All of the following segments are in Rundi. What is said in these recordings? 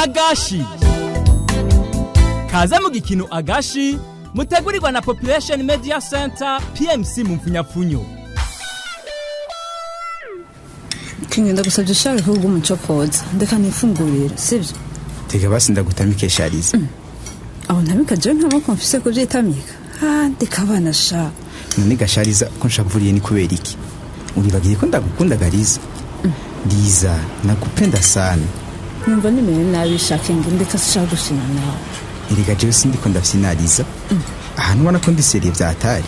agashi kaza mu gikino agashi mutegurirwa na Population Media Center PMC mu mfunyapfunyo. Kingenda gusabye ushaka kuvuga umucopoza ndeka nifungurira sivyo tega basi ndagutamike Shariza aho ntabika je nta konfise ko byitamika ndeka abana sha none gashariza ko nshavuriye ni kubera iki uribagiye ko ndagukunda Gariza Liza nakupenda sana numva nimeye nabishaka ndeka sishaka gushina nawe iriga je sindiko ndafyinariza ahantu ubona ko ndi serie vyatari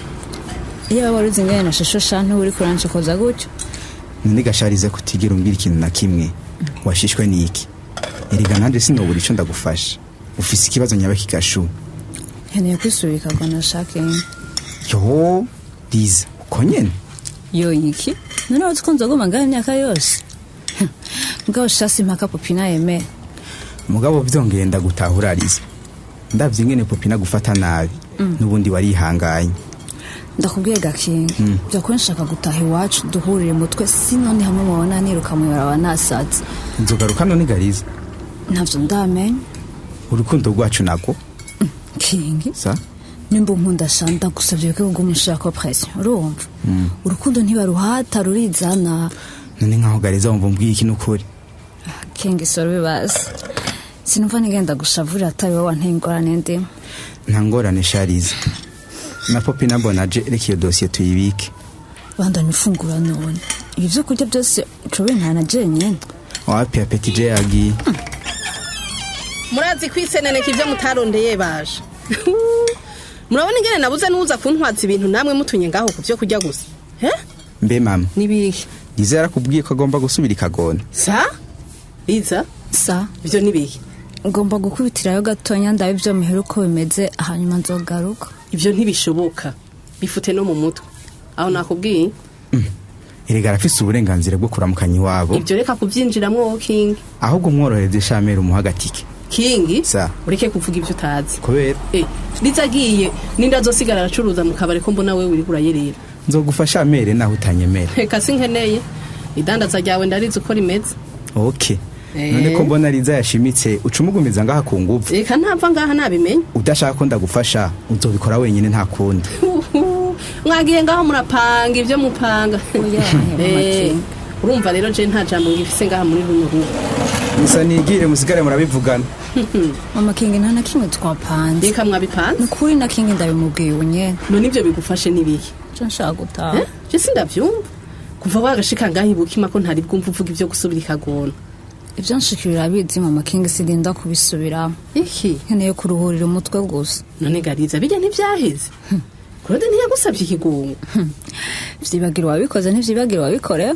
iyo waruzi ngene na shasho shantu uri kuranje koza gutyo none gashariza kutigera umbira ikintu na kimwe washishwe niki iriga nanje sinobura ico ndagufasha ufise ikibazo nyabaki gashu heneye kwisubika kwa nashaka yo Liza uko nyene yo iki none wazikunze goma ngahe imyaka yose ngaho shasi mpaka Popina yeme mugabo vyongeye ndagutahurariza ndavye ngene Popina gufata nabi nubundi warihanganye ndakubwiye gakinga byo ko nshaka gutaha iwacu duhurire mutwe sinone hamwe mubona niruka mu yara nasaze nzogaruka none Gariza ntavyo ndamenye urukundo rwacu nako kingi sa nimba nkunda shanda gusabye ko umushaka pression urumva urukundo ntibaruhata rurizana none nkaho Gariza wumva mbwiye iki nukuri kingi sorbe basi sinumva nigenda gushavura atari wowe wantengorane ndi ntangorane Shariza na Popina bonaje reka iyo dossier tuyibike bandanye ufungura none ibi byo kurya byose cobe ntana jenyene wapi apeti je yagi murazi kwiseneneka ivyo mutarondeye baje murabona ingene nabuze nuza kuntwaza ibintu namwe mutunye ngaho kuvyo kurya gusa mbe mama nibihe Liza yarakubwiye ko agomba gusubira ikagona sa Liza sa ivyo nibihe ngomba gukubitirayo gatonya ndabe ivyo muheruko bimeze hanyuma nzogaruka ivyo ntibishoboka bifute no mu mutwe aho nakubwiye erega arafise uburenganzira bwo kuramukanya iwabo ivyo reka kuvyinjiramwo King ahubwo mworohereze Shamere umuhagatike King sa ureke kuvuga ivyo utazi kubera Liza agiye ninda zosigara aracuruza mu kabare ko mbona wewe uri kurayerera nzogufasha Shamere naho utanyemera reka sinkeneye idandaza ryawe ndarize uko rimeze okay none ko mbona Liza yashimitse ucumugumiza ngaha ku nguvu reka ntapfa ngaha nabimenye udashaka ko ndagufasha uzobikora wenyine nta kundi mwagiye ngaho murapanga ivyo mupanga urumva rero je nta jambo ngifise ngaha muri runo rugo musa nigire musigare murabivugana mama Kingi nta na kimwe twapanze reka mwabipanze nukuri na Kingi ndabimubwiye unyene none ivyo bigufashe nibihe je nshaka gutaha je sindavyumva kuva wagashika ngaho ibukima ko ntari bwumva uvuga ivyo gusubira ikagona ivyo nshikirira bizi mama Kingi sidinda kubisubira iki nkeneye kuruhurira umutwe gusa none Gariza bijya ntivyaheze Claude ntiyagusabye ikigungo vyibagira wabikoze ntivyibagira wabikore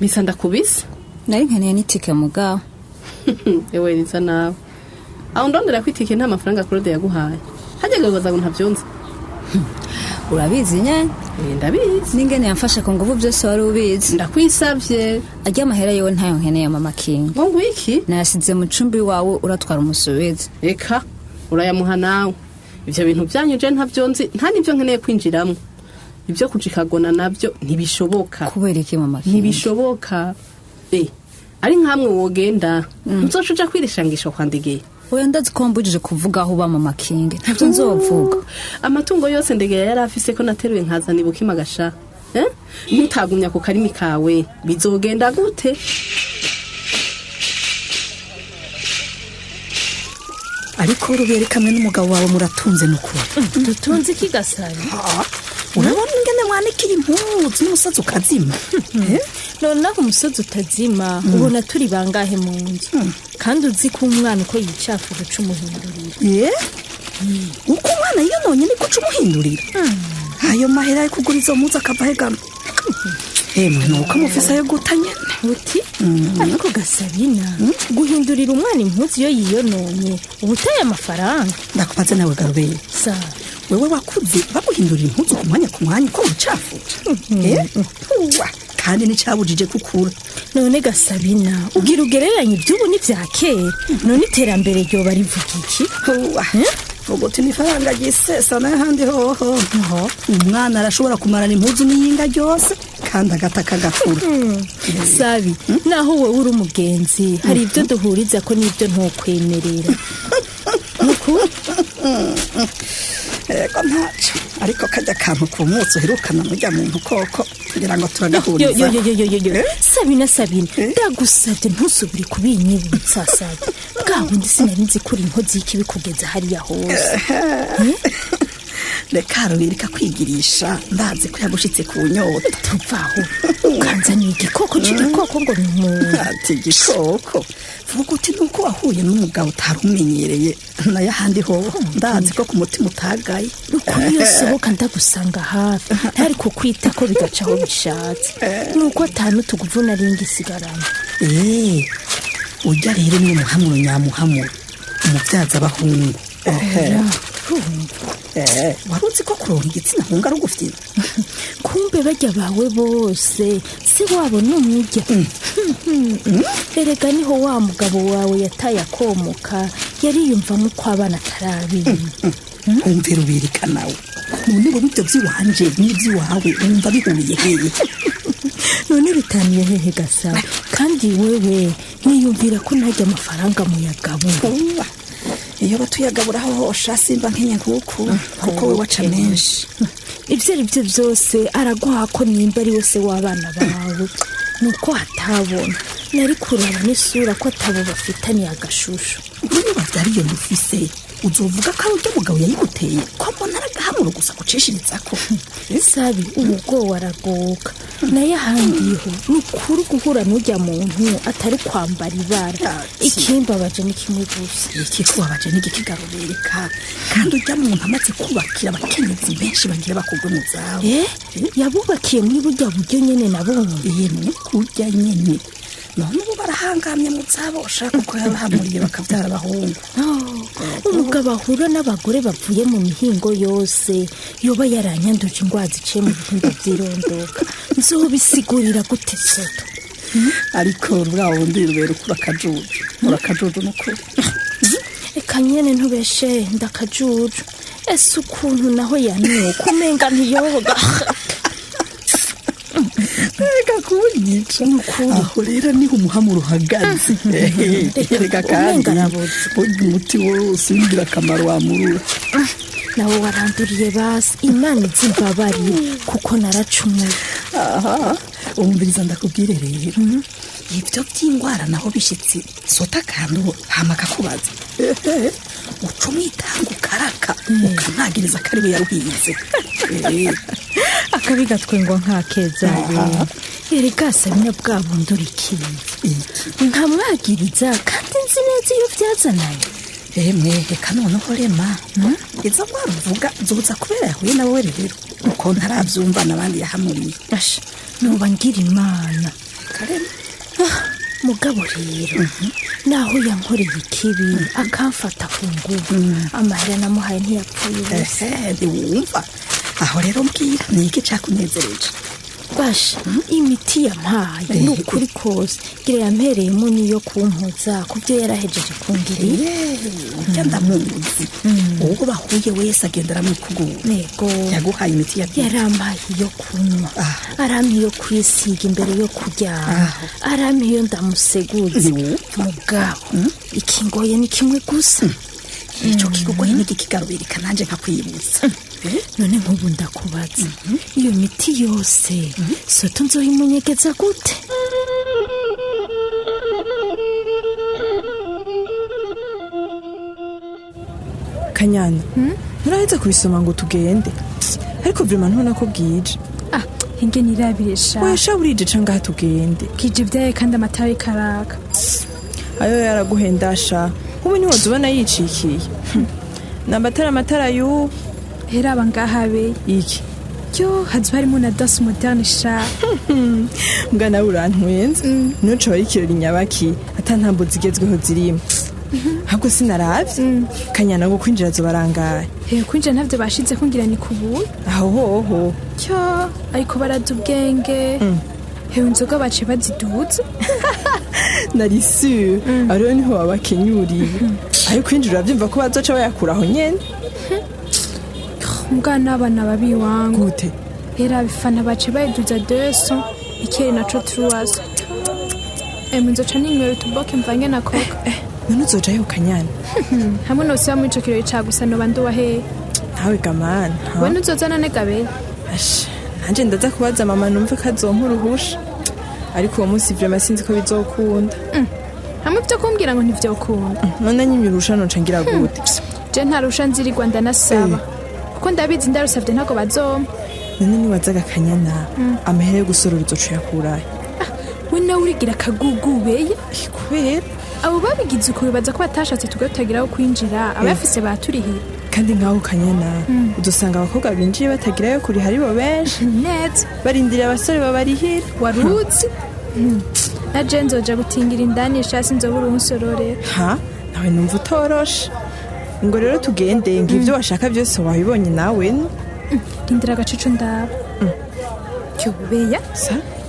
bisa ndakubise nari nkeneye n'itike mugabo ewe Liza nawe aho ndondera ko itike nta mafaranga Claude yaguhaye hajyaga baza ngo ntavyonze urabizi nye ndabizi ningene yamfasha ko nguvu byose wari ubizi ndakwisavye ajya amahera yewe ntayo nkeneye mama Kingi ngo iki nayasize mu cumbi wawe uratwara umusubizi eka urayamuha nawe ivyo bintu byanyuje ntavyonzi nta nivyo nkeneye kwinjiramo ivyo kujikagona navyo ntibishoboka kubera iki mama Kingi ntibishoboka ari nkamwe wogenda nzocuja kwirishangisha kwandigeye oya ndazi ko mbujije kuvuga aho ba mama Kingi ntavyo nzovuga amatungo yose ndegeye yari afise ko nateruye nkazana ibukima gasha ntutagumya ku karimi kawe bizogenda gute ariko rubere kamwe n'umugabo wawe muratunze nukuri dutunze iki Gasari urabona ingene mwanikira impuzu n'umusozi ukazima none naho umusozi utazima ubona turi bangahe mu nzu kandi uzi ko umwana uko yicafu guca umuhindurira uko umwana yiyononye niko uca umuhindurira ayo mahera yo kugura izo mpuzu akava hegama nuko amufise ayo guta nyene uti ariko Gasabina guhindurira umwana impuzu iyo yiyononye ubutaye amafaranga ndakubaze nawe Garubeye sa wewe wakuze baguhindurira impuzu ku mwanya uko ucafu kandi n'icyabujije gukura. none gasabina ugira ugereranye iby'ubu n'ibya kera none iterambere ryoba rivuga iki ubwo tunifaranga gisesa n'ahandi hoho umwana arashobora kumarana impuzu n'iyinga ryose kandi agataka gakura. sabi naho wowe uri umugenzi hari ibyo duhuriza ko n'ibyo ntukwemerera nuko ego ntaco ariko kajya kantu ku munsi uherukana mujya muntu koko kugira ngo turagahuriza. sabina ndagusabye ntusubire kubinyibutsa sabi bwa bundi sinari nzi kuri inkozi y'ikibi kugeza hariya hose. reka rubirika kwigirisha ndazi ko yagushitse ku nyota. tuvaho ukanzaniye igikoko c'igikoko ngo ni umuntu. ati igikoko vuga uti nuko wahuye n'umugabo utarumenyereye nayo ahandi hoho ndazi ko ku mutima utagaye. ukuri iyo sohoka ndagusanga hafi ntari kukwita ko bigaca aho bishatse nuko atanu tuguvuna ringi isigarana. ujya rero ni umuhamuro nyamuhamuro umubyaza abahungu. wari uzi ko kuronka igitsina hunga ari ugufite kumbe bajya bawe bose si wabo n'umwijya. erega niho wa mugabo wawe yataye akomoka yariyumvamo ko abana atarabiye. umvira ubirika nawe none ngo nibyo by'iwanje n'iby'iwawe wumva bihuriye hehe? none bitaniye hehe gasaba kandi wewe niyumvira ko ntajya amafaranga mu yagabo. iyo batuyagaburaho hosha simba nkenya nk'uku kuko we waca menshi. ibyo ari byo byose araguha ko nimba ari wese w'abana bawe nuko hatabona nari kuraba n'isura ko atabo bafitaniye agashusho. niba babyariye mufise uzovuga ko ari ujya mugabo yayiguteye ko mbona aragahamuro gusa gucishiriza ko. sabi ubwo waragoka nayo ahandiho ni ukuri guhura n'ujya muntu atari kwambara ibara. ikimbabaje ni kimwe gusa. ikikubabaje ni igikigarubereka kandi ujya muntu amaze kubakira abakenyezi benshi bagira bakugwe mu zawe. yabubakiye muri burya buryo nyene nabonye. ni kurya nyene none ubu barahangamye mu zabo ushaka ko yabahamuriye bakabyara abahungu. umugabo ahura n'abagore bavuye mu mihingo yose yoba yaranyanduje indwara ziciye mu bihimba by'irondoka nzobisigurira gute soto? ariko bwa wundi rubera ukura akajuju urakajuju n'ukuri. reka nyene ntubeshe ndakajuju ese ukuntu naho yanuka umenga ntiyoga. reka kunyica aho rero niho umuhamuro uhagaze. reka kandi burya umuti wose ugira akamaro wamurura. nawe waranduriye basi imana izimbabarire kuko naracumuye. umviriza ndakubwire rero ibyo by'indwara naho bishitse sota kandi hama akakubaza uca umwitanga ukaraka ukanagiriza ko ariwe yaruhize. akabi gatwengwa nk'akeza erega sabina bwa bundi urikiye nkamwagiriza kandi nzi neza iyo byazananye. reka noneho rema izo waruvuga zoza kubera yahuye nawe rero uko ntarabyumva n'abandi yahamuriye. nuba ngira imana mugabo rero naho yankoreye ikibi akamfata ku nguvu amahera namuhaye ntiyapfuye ubusa. wumva aho rero mbwira ni iki cyakunezereje? basha imiti yampaye ni ukuri kose gira yampereyemo niyo kumpuza ku byo yarahejeje kungirira. ujya ndamuzi uwo bahuye wese agendera mu kuguru. nego yaguhaye imiti yarampaye iyo kunywa arampa iyo kwisiga imbere yo kuryama arampa iyo ndamuseguza mugabo ikingoye ni kimwe gusa. icyo kigugoye n'igikigarubirika nanjye nkakwibutsa. none nk'ubu ndakubaza iyo miti yose soto nzoyimunyegeza gute? kanyana nturaheza kubisoma ngo tugende ariko vrema ntubona ko bwije. hinge nirabiresha wesha burije ca ngaha tugende kije vyaye kandi amatara ikaraka ayo yaraguhendasha nk'ubu ntiwoza ubona yicikiye amatara y'ubu heraba ngaha be iki yo hazi harimo na das moderne sha mbwa nawe urantwenze nuco bari ikirori nyabaki atantambo zigezweho zirimo ahubwo sinaravye kanyana ngo kwinjira zobarangaye kwinjira ntavyo bashize kungira ni kubuye aho hoho cyo ariko baraza ubwenge hewe inzoga bace baziduza nari sure ariho niho wabakenyuriye ariko kwinjira urabyumva ko bazoca bayakuraho nyene mbwa n'abana babi wangu gute hera bifana bace bayiduza 200 ikeri naco 300 nzoca ninywera utuboke mvange na koka none uzojayo kanyana hamwe nosiba muri ico kirori ca gusa noba nduwa hehe ntawe gamana we nuzozana ne gabe asha nanje ndaza kubaza mama numve ko azompa uruhusha ariko uwo munsi vraiment sinzi ko bizokunda hamwe byo kumbwira ngo ntivyokunda none nyimye urusha noca ngira gute je nta rusha nziri Rwanda nasaba kuko ndabizi ndarusavye ntago bazoma none niwazaga kanyana amahera yo gusorora uzoca yakurahe we nawe urigira akagugubeye kubera abo babigize uko bibaza ko batashatse tugatagiraho kwinjira abafise baturihiye kandi nkaho kanyana udusanga abakobwa binjiye batagirayo kuri hari bo benshi neza barindiriye abasore babarihira waruzi na je nzoja gutingira indani shasi nzobura umusororera nawe numva utoroshe ngo rero tugende ngivyo washaka byose wabibonye nawe rindira agacucu ndaba cyubeya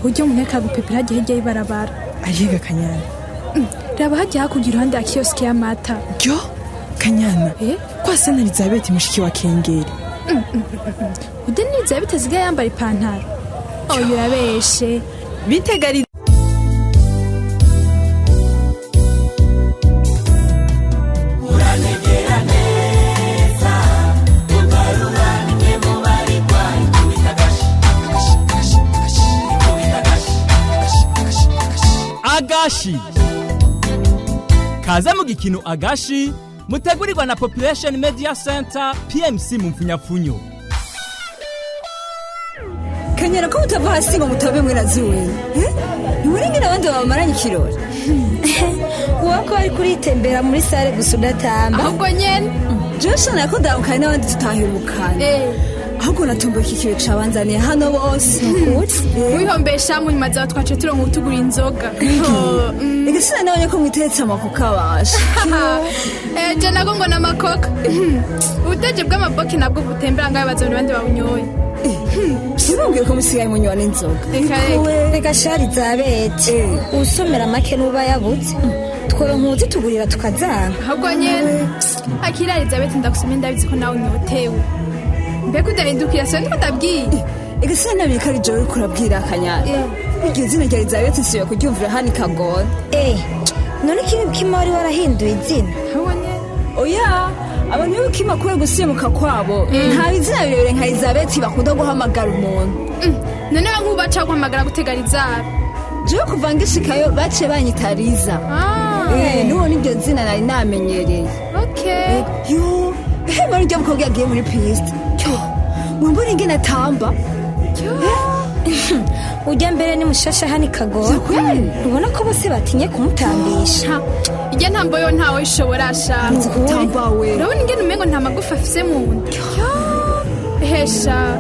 ujye umuntu yakagupepera hagiye hirya y'ibarabara ariga kanyana raba hagiye hakurya iruhande ya kioske y'amata ryo kanyana kwasa na Elizabeth mushiki wa Kengeri ude ni Elizabeth asigaye yambara ipantaro oyo urabeshe bitegari Agashi kaza mu gikino Agashi mutegurirwa na Population Media Center PMC mu mfunyapfunyo. Kanyera ko utava hasi ngo mutabe mwirazi wewe ntimurengira abandi bamaranye ikirori wako ari kuritembera muri sare gusa udatamba ahubwo nyene Joshua nako ndamukanye n'abandi tutahirukanye ahubwo natumbuye iki kiyo cabanzaniye hano bose wihombesha mu nyuma za twace turonka utugura inzoga igasina nabonye ko mwiteretse amakoka abasha je nago ngo namakoka ubuteje bw'amaboki nabwo butembera ngayo bazone bandi bawunyoye ntibambwire ko musigaye munywa n'inzoga reka shari Elizabeth usomera make nuba yabuze tworonka uzitugurira tukazana ahubwo nyene akira Elizabeth ndakusomye ndabizi ko nawe unyotewe mbega udahindukira se ndiko ndabwiye igasina nabiri ko ari jewe uriko urabwira Kanyana iryo zina rya Elizabeth nsibe kuryumvira hano ikagona none kima wari warahinduye izina oya abantu b'ukima kure gusimuka kwabo nta bizina birebire nka Elizabeth bakunda guhamagara umuntu none bankubaca guhamagara gutegara izara jewe kuva ngishikayo bace banyita Liza nuwo niryo zina nari namenyereye yo hema ryo mukobwa yagiye muri piste mwambura ingene atamba ujya mbere ni mushasha hani kagora ubona ko bose batinye kumutambisha ijya ntambo yo ntawe ishobora ashaka gutamba we urabona ingene umengo nta magufa afise mu nda hesha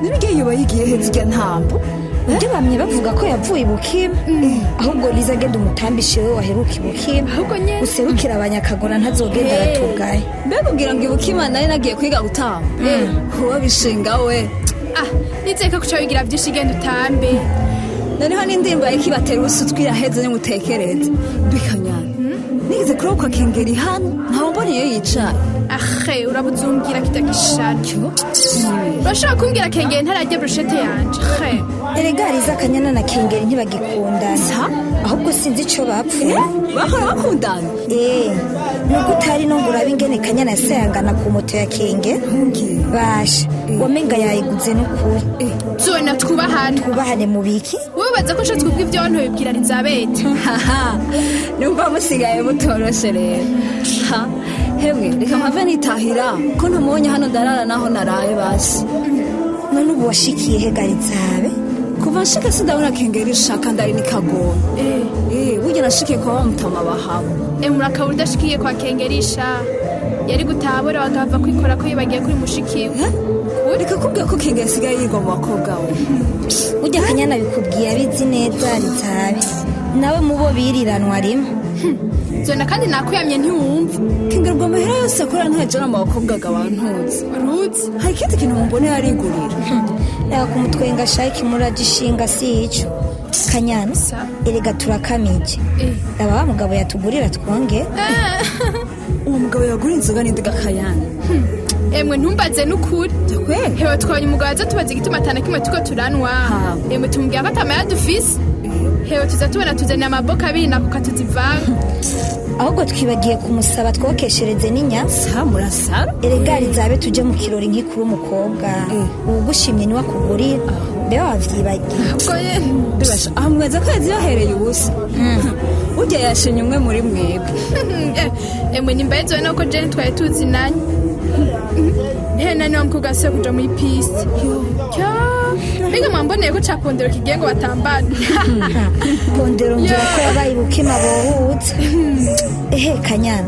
nibige yoba yigiye heza ijya ntambo ujya bamye bavuga ko yavuye ibukima ahubwo Liza agenda umutambishe we waheruka ibukima ahubwo nyene userukira abanyakagora ntazogenda aratugaye mbega ubwira ngo ibukima nari nagiye kwiga gutamba uwo bishinga we nizeka kuca wigira byinshi genda utambe noneho n'indirimbo yakibatera ubusutwi iraheze nimutekereze Kanyana nigeze kurokoka Kengeri hano ntawe mbona iyo yicaye urabuzumbwira kitagishacyo urashobora kumbwira Kengeri ntarajya brochette yanje erega Liza Kanyana na Kengeri ntibagikundana ahubwo sinzi ico bapfuye bahora bakundana nuko utari no ngura bingene Kanyana yasayangana ku moto ya Kengeri basha wamenga yayiguze n'ukuri zona twubahane mu biki wobaza ko nshatse kubwa ibyo wantu bibwira Elizabeth numva musigaye mutoroshe rero hemwe reka mpave nitahira ko ntamubonye hano ndarara naho naraye basi none ubu washikiye he Garizabe kuva nshika sindabona Kengeri shaka ndari nikagona burya nashikiye kwa bamutama bahabo murakaba udashikiye kwa Kengerisha yari gutabura bagava kwikora ko yibagiye kuri mushikiwe reka kubwira ko Kengeri asigaye yirwa mu bakobwa we ujya Kanyana bikubwiye abizi neza Lizabe nawe mubo biriranwa rimwe zona kandi nakuyamye ntiwumva Kengeri ubwo amahera yose akora ntajana mu bakobwa gabantuzi hari ikindi kintu mumbone yarigurira reka kumutwenga shaki muragishinga si ico kanyana erega turakamije aba wa mugabo yatugurira twonge uwo mugabo yagura inzoga n'indiga kayana emwe ntumbaze n'ukuri hewe twabonye umugabo aza tubaza igituma atana kimwe tuko turanwa emwe tumubwira ko atamaya dufise hewe tuza tubona tuzanira amaboka abiri nako katuzivanga ahubwo twibagiye kumusaba twokeshereze n'inyasa murasara erega rizabe tuje mu kirori nk'ikuru umukobwa ugushimye ni wakugurira mbe wavyibagiye ubwo yene bibasha aho mweza ko yaziyohereye ubusa ujya yashenye umwe muri mwebwe emwe nimbayezowe nuko jene twari tuzinanye nani wa mukobwa se kuja muri piste mbega mwamboneye ko ca pondero kigiye ngo batambane pondero ngira ko yabaye ubukima bohutse ehe kanyana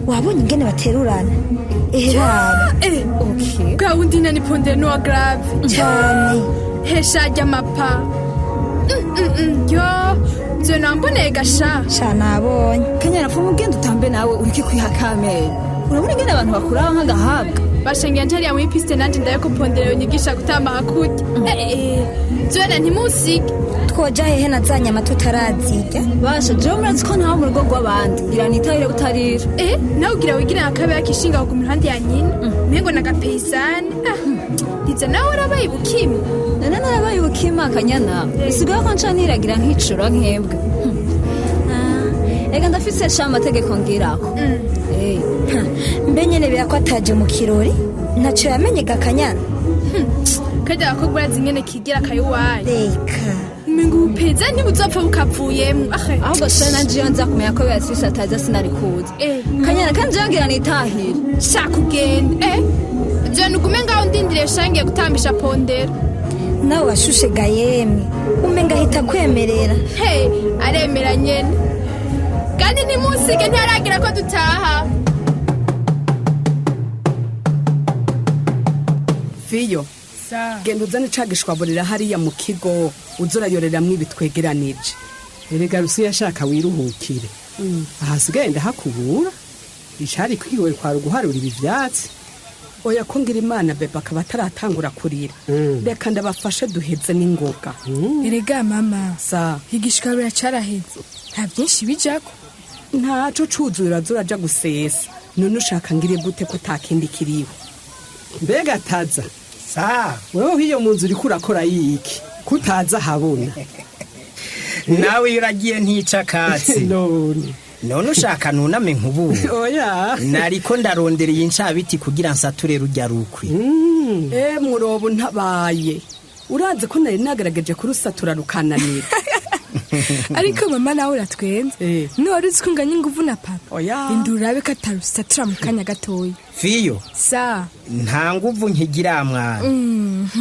wabonye ingene baterurana bwa wundi nani pondero n'uwa grave cyane hesha ry'amapa yo vyo namboneye gasha nabonye kanyana pfa mugenda utambe nawe ureke kwiha kamere urabona ingene abantu bakuraho nk'agahabwa bashengira ntariya muri piste nanje ndaye ko pondero nyigisha gutamba hakurya vyona ntimusige twoja hehe na za nyama tutarazirya basha jewe murazi ko ntaho mu rugo rw'abandi ngira nitahire butarira nawe ugira wigire akabe yakishinga ku ruhande ya nyina mpengo na gapeyisani izo nawe urabaye ubukima nana narabaye ubukima kanyana bisigaye ko nca niragira nk'icura nkebwe ega ndafise sha amategeko ngirako mbe nyene birako ataje mu kirori ntaco yamenye gakanyana kajya abakobwa urazi ingene kigira akayuwaye reka umenga ubupeza ntibuzopfa bukavuyemo ahubwo sha nanje iyo nza kumenya ko beatrice ataza sinari kuza kanyana kandi yongira nitahire shaka ugende jana ugume ngaho ndindiriye shangiye gutambisha pondero nawe washushe gayemwe umenga ahita kwemerera aremera nyene kandi ntimusige ntiharagira ko dutaha fiyo genda uzane cagishwaburira hariya mu kigo uzurayoreramwo ibitwegeranije erega rusiya ashaka wiruhukire ahasigaye ndahakubura icari kwiwe kwari uguharura ibi vyatsi oya ko ngira imana beba akaba ataratangura kurira reka ndabafashe duheze n'ingoga erega mama sa igishwaburira caraheze nta vyinshi bijako ntaco cuzura zuraja gusesa none ushaka ngire gute ko takindi kiriho mbega taza sa wewe hiyo munzu uriko urakora yiki kutaza habona nawe uragiye ntica katsi none ushaka nuname nk'ubu oya nariko ndarondereye incabiti kugira nsature rujya rukwi murobo ntabaye uraze ko nari nagerageje kurusatura rukananira ariko mama nawe uratwenze ntiwari uzi ko unganya inguvu na papa oya indura urabe ko atarusatura mu kanya gatoya fiyo sa nta nguvu nkigira mwana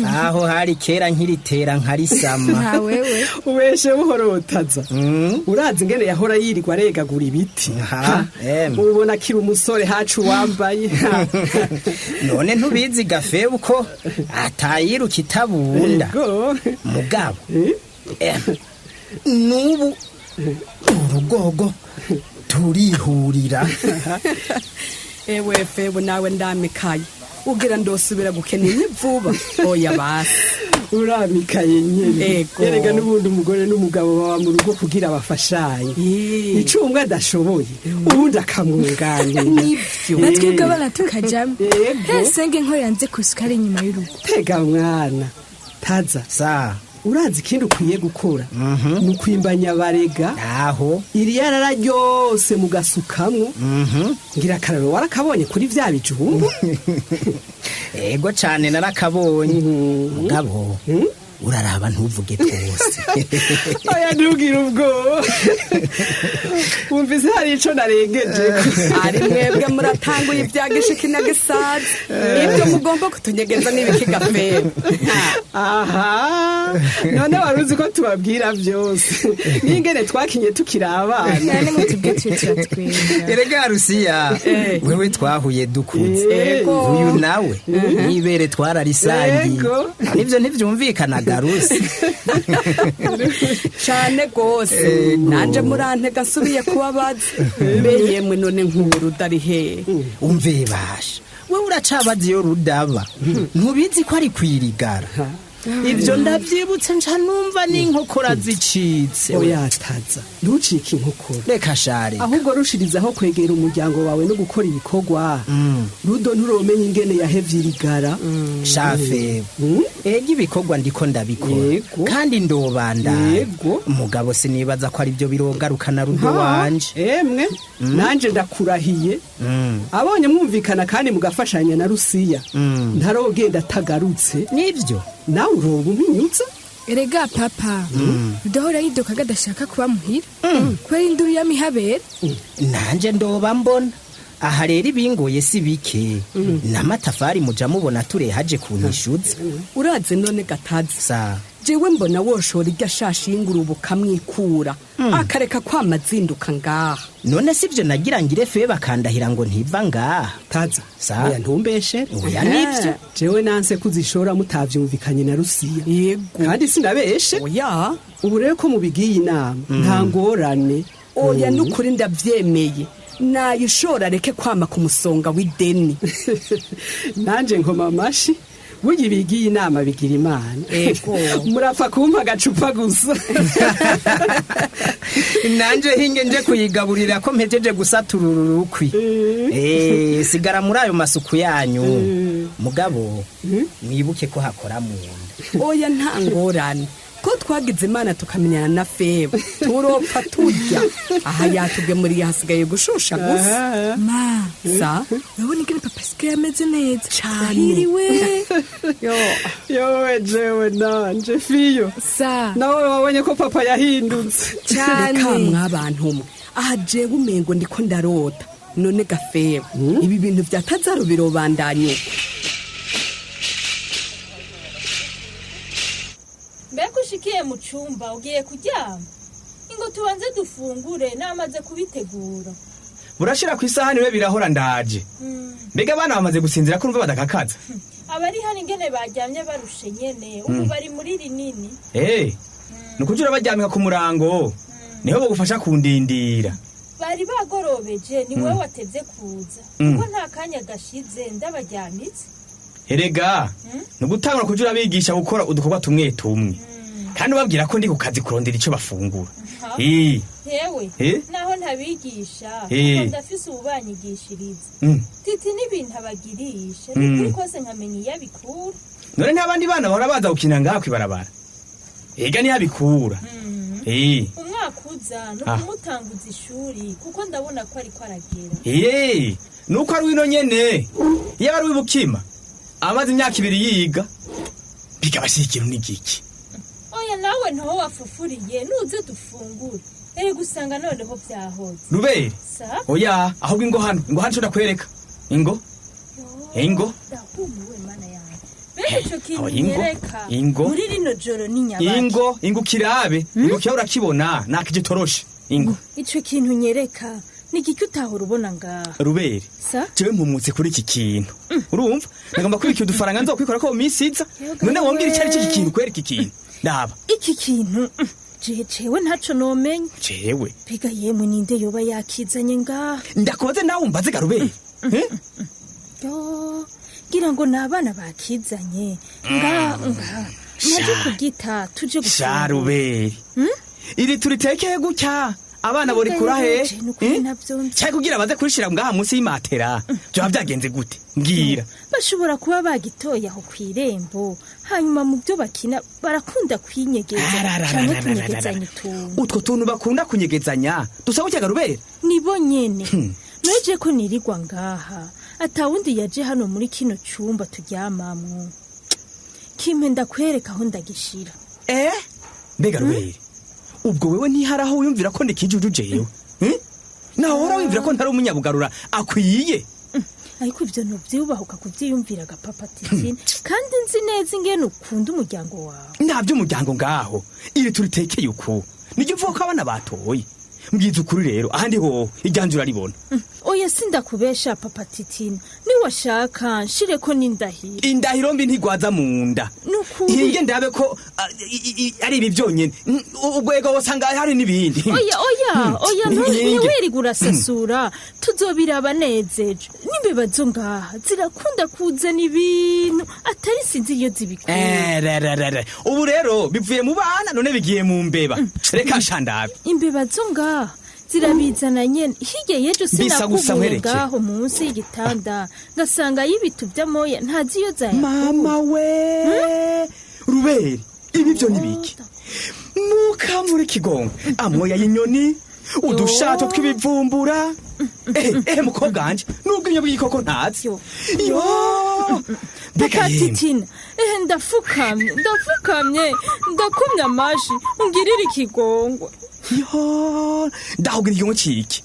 aho hari kera nkiritera nkarisama nta wewe ubeshe buhorotaza urazi ingene yahora yirirwa aregagura ibiti ubona kiri umusore hacu wambaye none ntubizi gafebu ko atayiruka itabunda mugabo nubu urugogo turihurira ewe febo nawe ndamikaye ugira ndosubira gukeneye vuba oya basi uramikaye nyene erega n'ubundi umugore n'umugabo baba mu rugo kugira abafashaye icumwe adashoboye ubundi akamwunganira nivyo natwebwe abana tukajamo senge nkorera nze kusukari inyuma y'urugo tega mwana taza sa urazi ikindi ukwiye gukora ni ukwimbanya barega aho iri yarara ryose mugasukamwo ngira akararo warakabonye kuri vya bijumbu ego cane narakabonye mugabo uraraba ntuvuge twose oya ntugire ubwoba wumvise hari ico narengeje ari mwebwe muratanguye ivyagishiki na gisazi ibyo mugomba kutunyegeza n'ibiki gafebu aha none wari uzi ko tubabwira vyose n'ingene twakinye tukiri abana erega rusiya wewe twahuye dukuze uyu nawe nibere twararisangiye nivyo ntivyumvikanaga rusi cane gose nanje murantega asubiye kubabaza mbe yemwe none nk'ubu rudari hehe umve basha wewe uracabaza iyo rudaba ntubizi ko ari kwirigara ivyo ndavyibutse nca numva n'inkokora zicitse oya taza ntucike inkokora reka share ahubwo rushirizaho kwegera umuryango wawe no gukora ibikorwa rudo nturomenya ingene yahevye irigara shafe ega ibikorwa ndiko ndabikora kandi ndobanda umugabo sinibaza ko ari byo birogarukana rudo wanje emwe nanje ndakurahiye abonye mwumvikana kandi mugafashanya na Rusiya ntarogenda tagarutse nivyo nawe uroba umpinyutsa erega papa udahora yidoka gadashaka kuba muhira kubera induru y'amihabera nanje ndoba mbona aha rero ibingoye si bike n'amatafari muja mubona turehaje kuntishuza uraze none gatazi sa jewe mbona woshora irya shashi y'ingurube ukamwikura akareka kwamazinduka ngaha none sivyo nagira ngire fe bakandahira ngo ntiva ngaha taza sa oya ntumbeshe oya nivyo jewe nanse kuzishora mutavyumvikanye na Rusiya yego kandi sinabeshe oya ubu rero ko mubigiye inama nta ngorane oya nukuri ndavyemeye nayishora reke kwama ku musonga w'ideni nanje nkoma amashi burya ibigiye inama bigira imana murapfa kumpa agacupa gusa nanje hinge nje kuyigaburira ko mpejeje gusatura urukwi sigara muri ayo masuku yanyu mugabo mwibuke ko hakora mu nda oya nta ngorane ko twagize imana tukamenyana na Febo turopfa turya aha yatugemuriye hasigaye gushusha gusa ma sa urabona ingene papa asigaye ameze neza cyahiriwe yowe jewe nanje fiyo sa nawe wabonye ko papa yahindutse cyane mw'abantu mwe aha jewe umengo ndiko ndarota none gafebo ibi bintu vyatazaro birobandanye mbega ushikiye mu cumba ugiye kuryama ingo tubanze dufungure namaze kubitegura burashira ku isahani we birahora ndaje mbega abana bamaze gusinzira ko urumva badakakaza abari hano ingene baryamye barushe nyene ubu bari muri rinini nukujura baryamika ku murango niho bagufasha kundindira bari bagorobeje ni wowe watevye kuza kuko nta kanya gashize ndabajyamitse erega nugutangura kujura bigisha gukora udukorwa tumwe tumwe kandi ubabwira ko ndi ku kazi kurondera ico bafungura yewe naho ntabigisha kuko ndafise ububanyigishiriza titi n'ibintu abagirisha ni kose nkamenya iyo abikura none ntabandi bana bahora baza gukina ngaha kwibarabara ega niyo abikura umwaka uza no kumutanguza ishuri kuko ndabona ko ariko aragera nuko ari wino nyene iyo ari wibukima amaze imyaka 2 yiga bigabashikira n'igiki oya nawe ntaho wafufuriye nuze dufungure gusanga noneho byahoze Rubere oya ahubwo ingo hano nshobora kwereka ingo ndahumiwe mana yanjye mbega ico kintu nyereka muri rino joro n'inyabaki ingo kirabe ingo kiya urakibona nakigitoroshe ingo ico kintu nyereka nigiki utahora ubona ngaha Rubere jewe mpumutse kuri iki kintu urumva nagomba kubika udufaranga nzokwikora ko mu minsi iza none wombwira icyo ari cyo kintu kwereka ikintu ndaba iki kintu jewe ntaco nomenya jewe biga yemwe ninde yoba yakizanye ngaha ndakoze nawe umbaze Rubere gira ngo nabana bakizanye ngaha naje kugita tuje gusha Rubere iri turitekeye gutya abana bori kurahe cyari kugira baze kurishira ngaha munsi y'imatera byo byagenze gute mbwira bashobora kuba bagitoye aho kwirembo hanyuma mu byo bakina barakunda kwinyegeza cyane kunyegezanya utwo tuntu bakunda kunyegezanya dusaba cyaga Rubere nibo nyene neje ko nirigwa ngaha atawundi yaje hano muri kino cyumba turyamamwo kimwe ndakwereka aho ndagishira mbega Rubere ubwo wewe ntiharaho wiyumvira ko ndikijuju jewe naho hora wiyumvira ko ntari umunyabugarura akwiye ariko ivyo ntuvyubahuka kuvyiyumvira gapapa titine kandi nzi neza ingene ukunda umuryango wawe ntabyo umuryango ngaho iri turitekeye uko nijye uvuga ko abana batoye mbwiza ukuri rero ahandi ho ijyanjura ribona oya sindakubesha papa titine ni washaka nshire ko n'indahiro. Indahiro mbi ntigwaza mu nda. Hirye ndabe ko ari ibi byonyene. Ubwego wasanga hari nibindi. Oya ntiwiri gurasasura. Tuzobiraba nezeje. Nimbeba zo ngaha zirakunda kuzana ibintu atari sinzi iyo zibikora. Ubu rero bivuye mu bana none bigiye mu mbeba. Reka shandabe. Imbeba zo ngaha zirabizana nyene hirya yejo sinakubuye ngaho munsi y'igitanda ngasanga y'ibitu by'amoya ntazi iyo zaye. Mama we Ruberi ibi byo nibiki muka muri kigongo amoya y'inyoni udushato twibivumbura mukobwa wanje nubwo inyo bw'ikoko ntazi yo Bekatitina ndafukamye ndakumye amashi ungirira ikigongwe. Yo ndahugira igihe ciki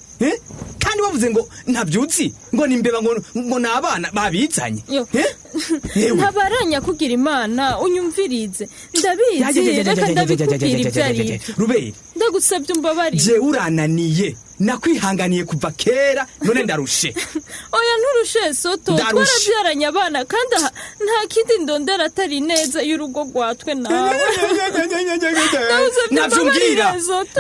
kandi bavuze ngo ntabyutsi ngo nimbeba ngo nabana babizanye ntabaranya kugira Imana unyumvirize ndabizi reka ndabikubwira ibyari Ruberi ndagusabye umbabarire je urananiye nakwihanganiye kuva kera none ndarushe. Oya nturushe soto twarabyaranye abana kandi nta kindi ndondera atari neza y'urugo rwatwe nawe.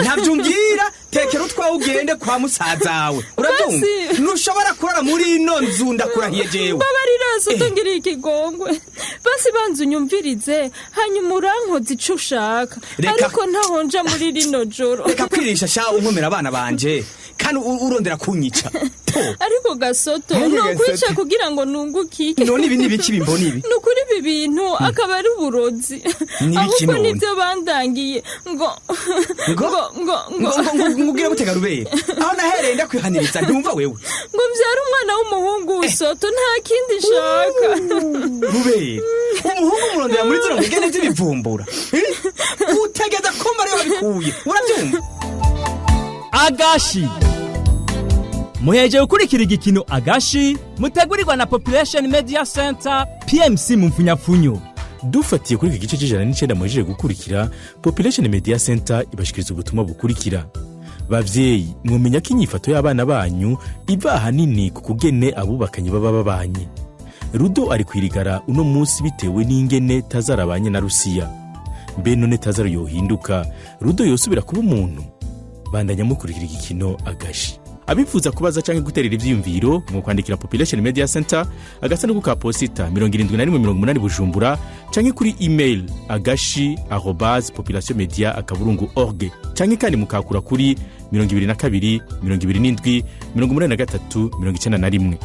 Navyumbwira tekera utwawe ugende kwa musazawe urabyumva ntushobora kurara muri ino nzu ndakurahiye jewe. Babarira soto ngiriye ikigongwe basi banza unyumvirize hanyuma urankoze ico ushaka ariko ntahonja muri rino joro. Reka kwirisha sha unkomera abana banje kandi urondera kunyica. Ariko gasoto nokwica kugira ngo nungukike. None ibi nibiki bimbona ibi? Nukuri ibi bintu akaba ari uburozi. Ahubwo nibyo bandangiye ngo ngubwire gutega Ruberi. Aho nahereye ndakwihaniriza ntumva wewe. Ngo mbyara umwana w'umuhungu soto nta kindi shaka. Ruberi umuhungu murondera muri zino ngene z'ibivumbura. Utegeza ko Mariya babikuye urabyumva? Agashi muheje gukurikira igikino Agashi mutegurirwa na Population Media Center PMC mu mfunyapfunyo. Dufatiye kuri iki gice c'9 muheje gukurikira Population Media Center ibashikiriza ubutumwa bukurikira. Bavyeyi mwumenya ko inyifato y'abana banyu iva ahanini ku kugene abubakanye baba babanye. Rudo ari kwirigara uno munsi bitewe n'ingene tazarabanye na Rusiya. Mbe none Tazaro yohinduka Rudo yosubira kuba umuntu? Bandanya mukurikira igikino Agashi. Abifuza kubaza canke guterera ivyiyumviro mu kwandikira Population Media Center agasanduku ka posita 7180 Bujumbura canke kuri email agashi@populationmedia.org canke kandi mukakura kuri 22 27 83 91.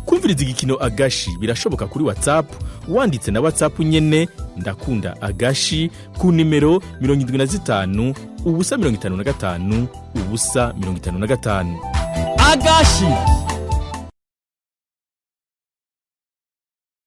Kumviriza igikino Agashi birashoboka kuri WhatsApp wanditse na WhatsApp nyene ndakunda Agashi ku nimero 75 ubusa 55 ubusa 55. Agashi